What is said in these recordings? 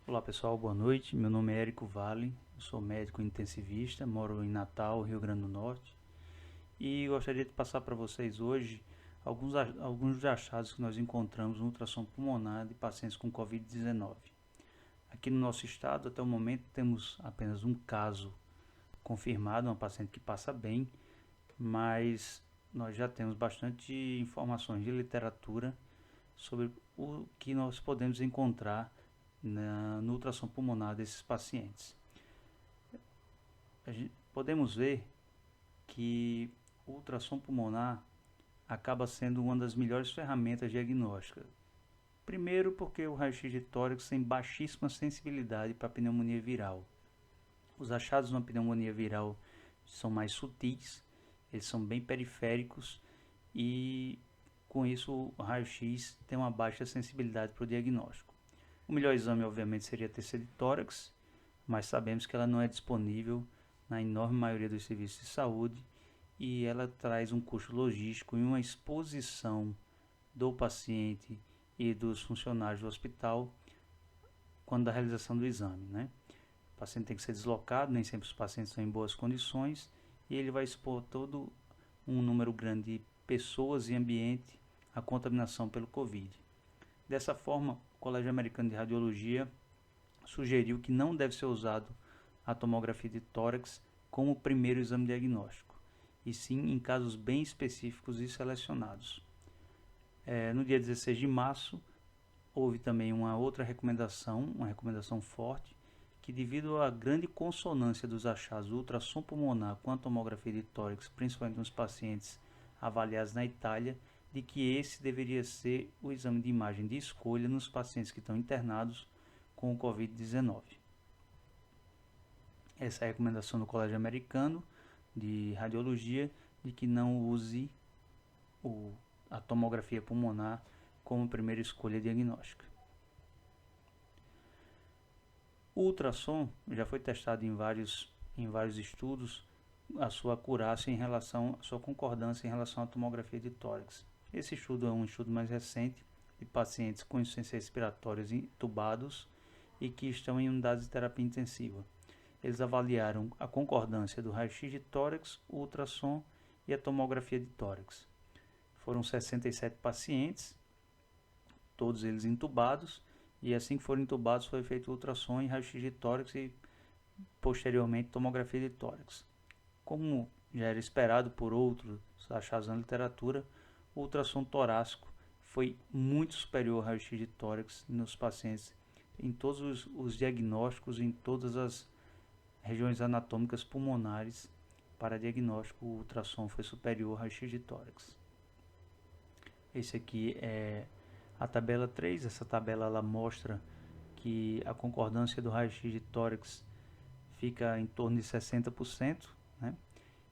Olá pessoal, boa noite. Meu nome é Érico Vale, eu sou médico intensivista, moro em Natal, Rio Grande do Norte, e gostaria de passar para vocês hoje alguns dos achados que nós encontramos no ultrassom pulmonar de pacientes com Covid-19. Aqui no nosso estado, até o momento, temos apenas um caso confirmado, uma paciente que passa bem, mas nós já temos bastante informações de literatura sobre o que nós podemos encontrar no ultrassom pulmonar desses pacientes. Podemos ver que o ultrassom pulmonar acaba sendo uma das melhores ferramentas diagnósticas. Primeiro, porque o raio-x de tórax tem baixíssima sensibilidade para pneumonia viral. Os achados na pneumonia viral são mais sutis, eles são bem periféricos e com isso o raio-x tem uma baixa sensibilidade para o diagnóstico. O melhor exame, obviamente, seria a TC de tórax, mas sabemos que ela não é disponível na enorme maioria dos serviços de saúde e ela traz um custo logístico e uma exposição do paciente e dos funcionários do hospital quando da realização do exame, né? O paciente tem que ser deslocado, nem sempre os pacientes estão em boas condições e ele vai expor todo um número grande de pessoas e ambiente à contaminação pelo Covid. Dessa forma, o Colégio Americano de Radiologia sugeriu que não deve ser usado a tomografia de tórax como primeiro exame diagnóstico, e sim em casos bem específicos e selecionados. No dia 16 de março, houve também uma outra recomendação, uma recomendação forte, que devido à grande consonância dos achados do ultrassom pulmonar com a tomografia de tórax, principalmente nos pacientes avaliados na Itália, de que esse deveria ser o exame de imagem de escolha nos pacientes que estão internados com o Covid-19. Essa é a recomendação do Colégio Americano de Radiologia, de que não use a tomografia pulmonar como primeira escolha diagnóstica. O ultrassom já foi testado em vários estudos, a sua acurácia em relação, a sua concordância em relação à tomografia de tórax. Esse estudo é um estudo mais recente de pacientes com insuficiência respiratória intubados e que estão em unidades de terapia intensiva. Eles avaliaram a concordância do raio-x de tórax, o ultrassom e a tomografia de tórax. Foram 67 pacientes, todos eles intubados, e assim que foram intubados foi feito ultrassom e raio-x de tórax e posteriormente tomografia de tórax. Como já era esperado por outros achados na literatura, o ultrassom torácico foi muito superior ao raio-x de tórax nos pacientes em todos os diagnósticos, em todas as regiões anatômicas pulmonares. Para diagnóstico, o ultrassom foi superior ao raio-x de tórax. Esse aqui é a tabela 3. Essa tabela ela mostra que a concordância do raio-x de tórax fica em torno de 60%, né?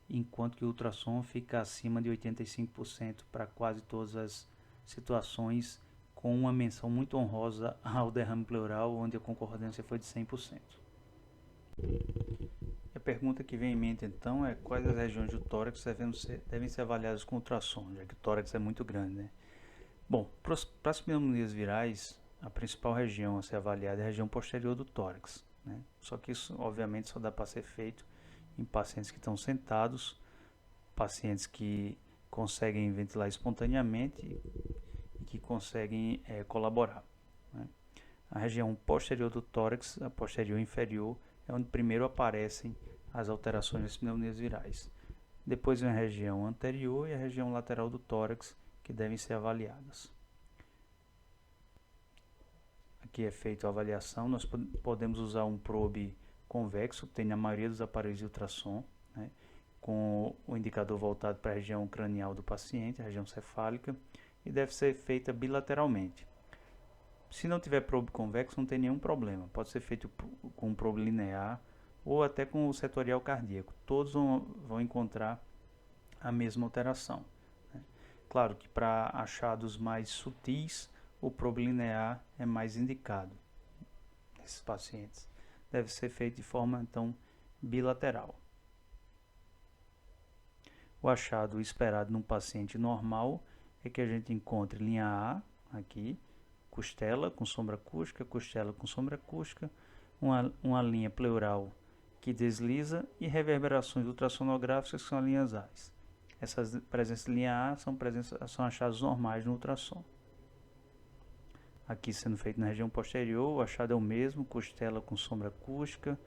Enquanto que o ultrassom fica acima de 85% para quase todas as situações, com uma menção muito honrosa ao derrame pleural, onde a concordância foi de 100%. A pergunta que vem em mente então é quais as regiões do tórax devem ser avaliadas com ultrassom, já que o tórax é muito grande, né? Bom, para as pneumonias virais, a principal região a ser avaliada é a região posterior do tórax, né? Só que isso, obviamente, só dá para ser feito em pacientes que estão sentados, pacientes que conseguem ventilar espontaneamente e que conseguem colaborar, né? A região posterior do tórax, a posterior inferior, é onde primeiro aparecem as alterações das pneumonias virais. Depois vem a região anterior e a região lateral do tórax, que devem ser avaliadas. Aqui é feita a avaliação, nós podemos usar um probe convexo, que tem na maioria dos aparelhos de ultrassom, né, com o indicador voltado para a região cranial do paciente, a região cefálica, e deve ser feita bilateralmente. Se não tiver probe convexo, não tem nenhum problema, pode ser feito com um probe linear ou até com o setorial cardíaco, todos vão encontrar a mesma alteração. Claro que para achados mais sutis, o probe linear é mais indicado nesses pacientes. Deve ser feito de forma, então, bilateral. O achado esperado num paciente normal é que a gente encontre linha A, aqui, costela com sombra acústica, costela com sombra acústica, uma linha pleural que desliza e reverberações ultrassonográficas que são as linhas A's. Essas presenças de linha A são achados normais no ultrassom. Aqui sendo feito na região posterior, o achado é o mesmo, costela com sombra acústica,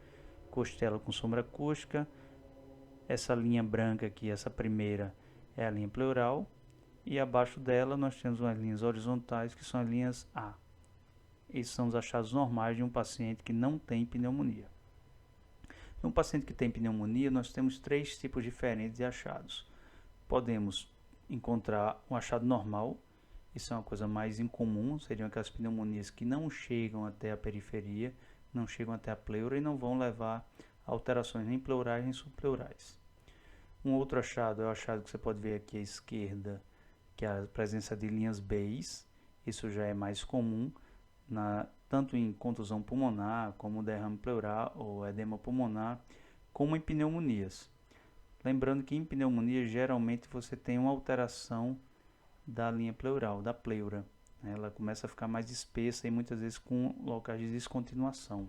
costela com sombra acústica. Essa linha branca aqui, essa primeira, é a linha pleural, e abaixo dela nós temos umas linhas horizontais que são as linhas A. Esses são os achados normais de um paciente que não tem pneumonia. No paciente que tem pneumonia, nós temos 3 tipos diferentes de achados. Podemos encontrar um achado normal, isso é uma coisa mais incomum, seriam aquelas pneumonias que não chegam até a periferia, não chegam até a pleura e não vão levar a alterações nem pleurais nem subpleurais. Um outro achado é o achado que você pode ver aqui à esquerda, que é a presença de linhas B's. Isso já é mais comum, tanto em contusão pulmonar, como derrame pleural ou edema pulmonar, como em pneumonias. Lembrando que em pneumonia, geralmente você tem uma alteração da linha pleural, da pleura. Ela começa a ficar mais espessa e muitas vezes com locais de descontinuação.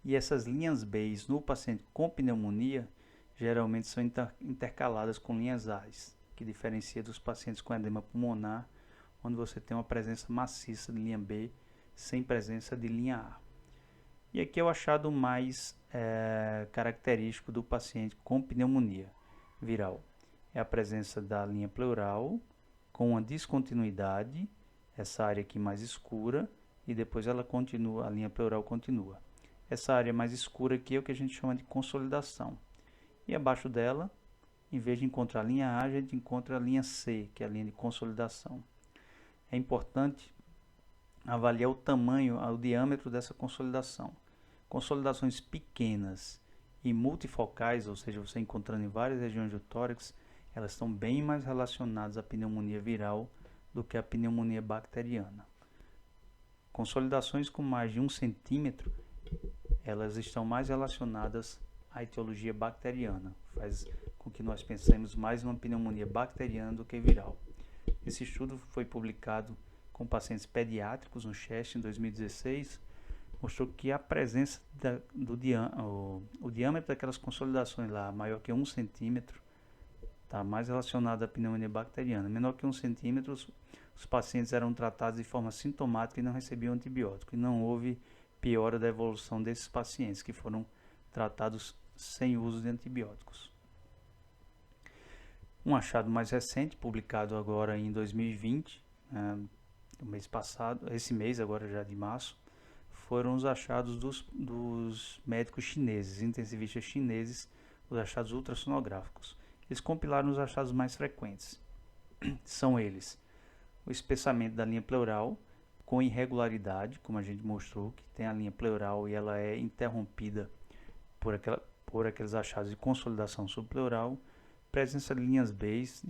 E essas linhas B's no paciente com pneumonia, geralmente são intercaladas com linhas A's, que diferencia dos pacientes com edema pulmonar, onde você tem uma presença maciça de linha B, sem presença de linha A. E aqui é o achado mais característico do paciente com pneumonia viral. É a presença da linha pleural com uma descontinuidade, essa área aqui mais escura, e depois ela continua, a linha pleural continua. Essa área mais escura aqui é o que a gente chama de consolidação. E abaixo dela, em vez de encontrar a linha A, a gente encontra a linha C, que é a linha de consolidação. É importante avaliar o tamanho, o diâmetro dessa consolidação. Consolidações pequenas e multifocais, ou seja, você encontrando em várias regiões do tórax, elas estão bem mais relacionadas à pneumonia viral do que à pneumonia bacteriana. Consolidações com mais de 1 centímetro, elas estão mais relacionadas à etiologia bacteriana, faz com que nós pensemos mais em uma pneumonia bacteriana do que viral. Esse estudo foi publicado com pacientes pediátricos no CHEST em 2016, mostrou que a presença o diâmetro daquelas consolidações lá maior que 1 centímetro está mais relacionado à pneumonia bacteriana. Menor que 1 centímetro, os pacientes eram tratados de forma sintomática e não recebiam antibiótico. E não houve piora da evolução desses pacientes que foram tratados sem uso de antibióticos. Um achado mais recente, publicado agora em 2020, no mês passado, esse mês agora já de março, foram os achados dos médicos chineses, intensivistas chineses, os achados ultrassonográficos. Eles compilaram os achados mais frequentes. São eles: o espessamento da linha pleural com irregularidade, como a gente mostrou, que tem a linha pleural e ela é interrompida por aqueles achados de consolidação subpleural, presença de linhas B de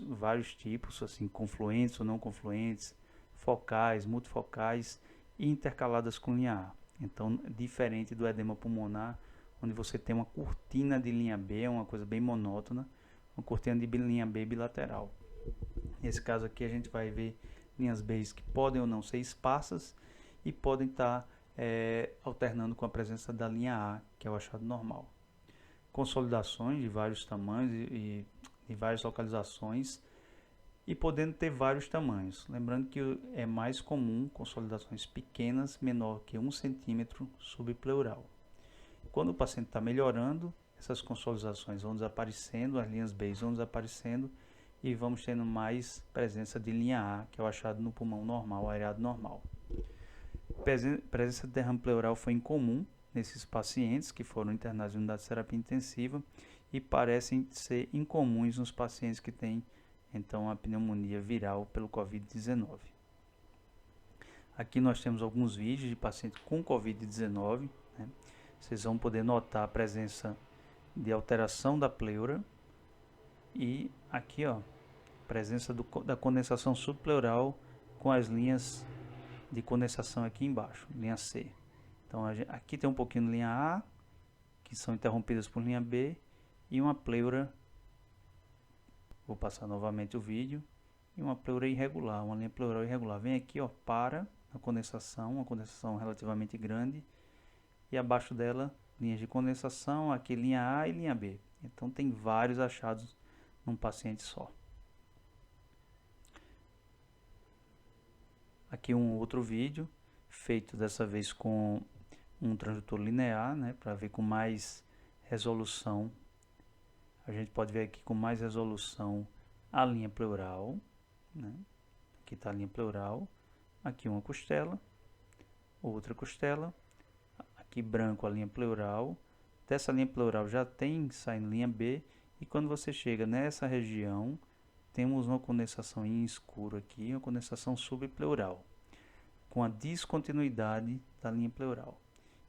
vários tipos, assim, confluentes ou não confluentes, focais, multifocais e intercaladas com linha A. Então, diferente do edema pulmonar, onde você tem uma cortina de linha B, é uma coisa bem monótona, uma cortina de linha B bilateral. Nesse caso aqui a gente vai ver linhas B que podem ou não ser esparsas e podem estar alternando com a presença da linha A, que é o achado normal. Consolidações de vários tamanhos e várias localizações e podendo ter vários tamanhos. Lembrando que é mais comum consolidações pequenas, menor que 1 centímetro subpleural. Quando o paciente está melhorando, essas consolidações vão desaparecendo, as linhas B vão desaparecendo e vamos tendo mais presença de linha A, que é o achado no pulmão normal, areado normal. Presença de derrame pleural foi incomum nesses pacientes que foram internados em unidade de terapia intensiva e parecem ser incomuns nos pacientes que têm então a pneumonia viral pelo Covid-19. Aqui nós temos alguns vídeos de pacientes com Covid-19, né? Vocês vão poder notar a presença de alteração da pleura e aqui, ó, presença da condensação subpleural com as linhas de condensação aqui embaixo, linha C. Então aqui tem um pouquinho de linha A, que são interrompidas por linha B, e uma pleura. Vou passar novamente o vídeo e uma pleura irregular, uma linha pleural irregular. Vem aqui, ó, para a condensação, uma condensação relativamente grande, e abaixo dela linhas de condensação, aqui linha A e linha B. Então tem vários achados num paciente só. Aqui um outro vídeo, feito dessa vez com um transdutor linear, né, para ver com mais resolução. A gente pode ver aqui com mais resolução a linha pleural, né? Aqui está a linha pleural, aqui uma costela, outra costela, aqui branco a linha pleural. Dessa linha pleural já tem saindo linha B, e quando você chega nessa região, temos uma condensação em escuro aqui, uma condensação subpleural, com a descontinuidade da linha pleural.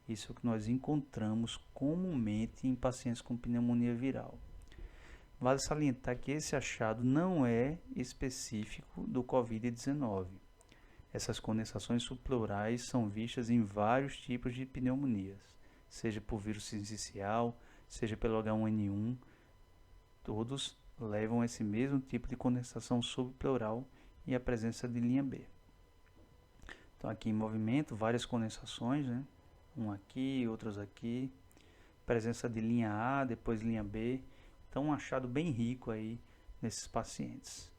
Isso é o que nós encontramos comumente em pacientes com pneumonia viral. Vale salientar que esse achado não é específico do Covid-19. Essas condensações subpleurais são vistas em vários tipos de pneumonias, seja por vírus sincicial, seja pelo H1N1, todos levam esse mesmo tipo de condensação subpleural e a presença de linha B. Então aqui em movimento, várias condensações, né? Um aqui, outros aqui, presença de linha A, depois linha B. Então um achado bem rico aí nesses pacientes.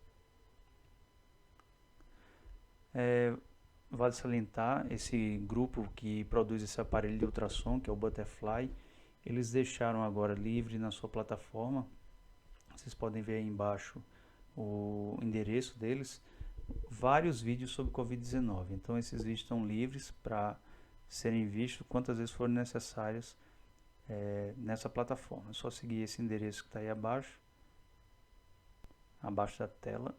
Vale salientar, esse grupo que produz esse aparelho de ultrassom, que é o Butterfly, eles deixaram agora livre na sua plataforma. Vocês podem ver aí embaixo o endereço deles, vários vídeos sobre Covid-19. Então esses vídeos estão livres para serem vistos quantas vezes forem necessárias nessa plataforma. É só seguir esse endereço que está aí abaixo da tela.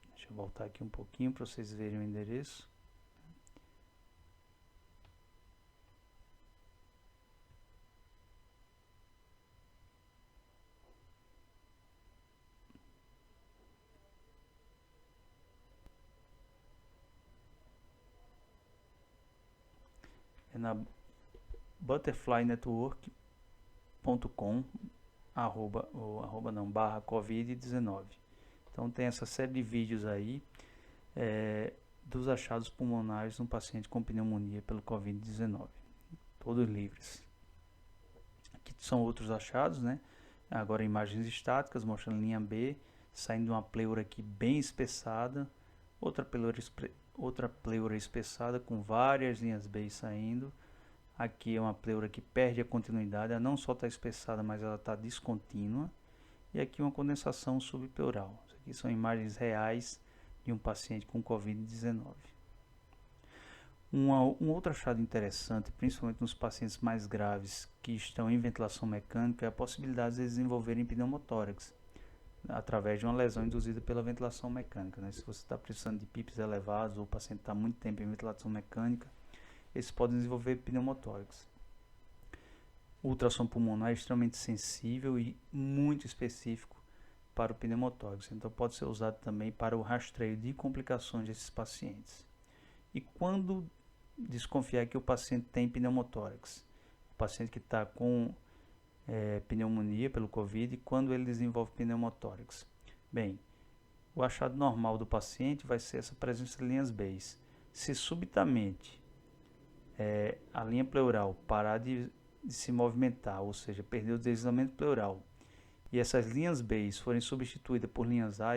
Deixa eu voltar aqui um pouquinho para vocês verem o endereço. É na butterflynetwork.com barra Covid-19. Então tem essa série de vídeos aí dos achados pulmonares no paciente com pneumonia pelo Covid-19. Todos livres. Aqui são outros achados, né? Agora imagens estáticas mostrando linha B, saindo uma pleura aqui bem espessada, outra pleura espessada com várias linhas B saindo. Aqui é uma pleura que perde a continuidade, ela não só está espessada, mas ela está descontínua. E aqui uma condensação subpleural. Isso aqui são imagens reais de um paciente com Covid-19. Um outro achado interessante, principalmente nos pacientes mais graves que estão em ventilação mecânica, é a possibilidade de eles desenvolverem pneumotórax através de uma lesão induzida pela ventilação mecânica, né? Se você está precisando de PIPs elevados ou o paciente está muito tempo em ventilação mecânica, eles podem desenvolver pneumotórax. O ultrassom pulmonar é extremamente sensível e muito específico para o pneumotórax, então pode ser usado também para o rastreio de complicações desses pacientes. E quando desconfiar que o paciente tem pneumotórax? O paciente que está com pneumonia pelo Covid, quando ele desenvolve pneumotórax? Bem, o achado normal do paciente vai ser essa presença de linhas B. Se subitamente a linha pleural parar de se movimentar, ou seja, perder o deslizamento pleural, e essas linhas B forem substituídas por linhas A,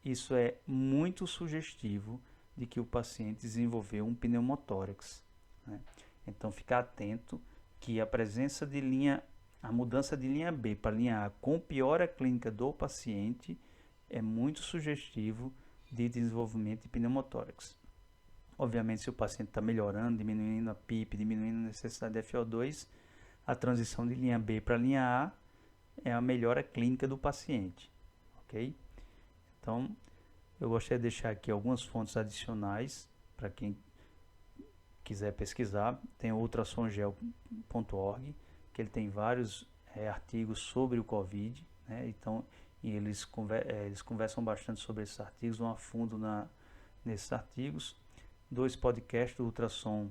isso é muito sugestivo de que o paciente desenvolveu um pneumotórax, né? Então ficar atento que a mudança de linha B para linha A com piora clínica do paciente é muito sugestivo de desenvolvimento de pneumotórax. Obviamente, se o paciente está melhorando, diminuindo a PIP, diminuindo a necessidade de FO2, a transição de linha B para linha A é a melhora clínica do paciente, ok? Então, eu gostaria de deixar aqui algumas fontes adicionais para quem quiser pesquisar. Tem o ultrassomgel.org, que ele tem vários artigos sobre o Covid, né? Então, eles conversam bastante sobre esses artigos, vão a fundo nesses artigos. 2 podcasts do Ultrassom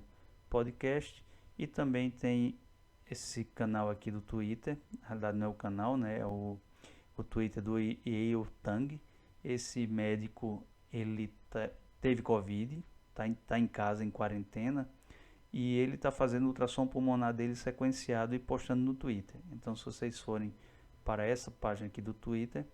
Podcast, e também tem esse canal aqui do Twitter. Na realidade não é o canal, né? É o o Twitter do Yale Tang. Esse médico, ele teve Covid, tá em casa em quarentena, e ele está fazendo o ultrassom pulmonar dele sequenciado e postando no Twitter. Então, se vocês forem para essa página aqui do Twitter,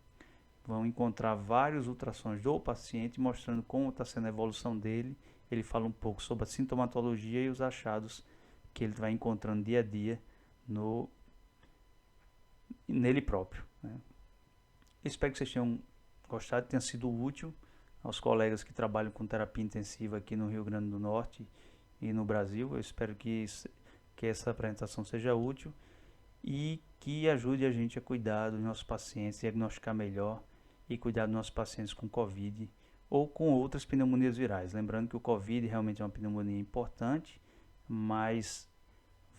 vão encontrar vários ultrassons do paciente mostrando como está sendo a evolução dele. Ele fala um pouco sobre a sintomatologia e os achados que ele vai encontrando dia a dia nele próprio, né? Espero que vocês tenham gostado, tenha sido útil aos colegas que trabalham com terapia intensiva aqui no Rio Grande do Norte e no Brasil. Eu espero que essa apresentação seja útil e que ajude a gente a cuidar dos nossos pacientes, diagnosticar melhor e cuidar dos nossos pacientes com Covid ou com outras pneumonias virais. Lembrando que o Covid realmente é uma pneumonia importante, mas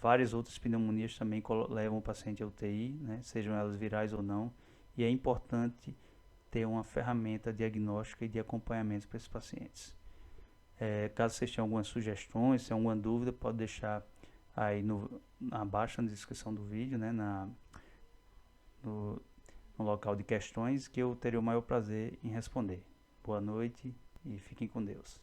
várias outras pneumonias também levam o paciente a UTI, né, sejam elas virais ou não, e é importante ter uma ferramenta diagnóstica e de acompanhamento para esses pacientes. Caso vocês tenham algumas sugestões, se alguma dúvida, pode deixar aí abaixo na descrição do vídeo, né, no local de questões, que eu terei o maior prazer em responder. Boa noite e fiquem com Deus.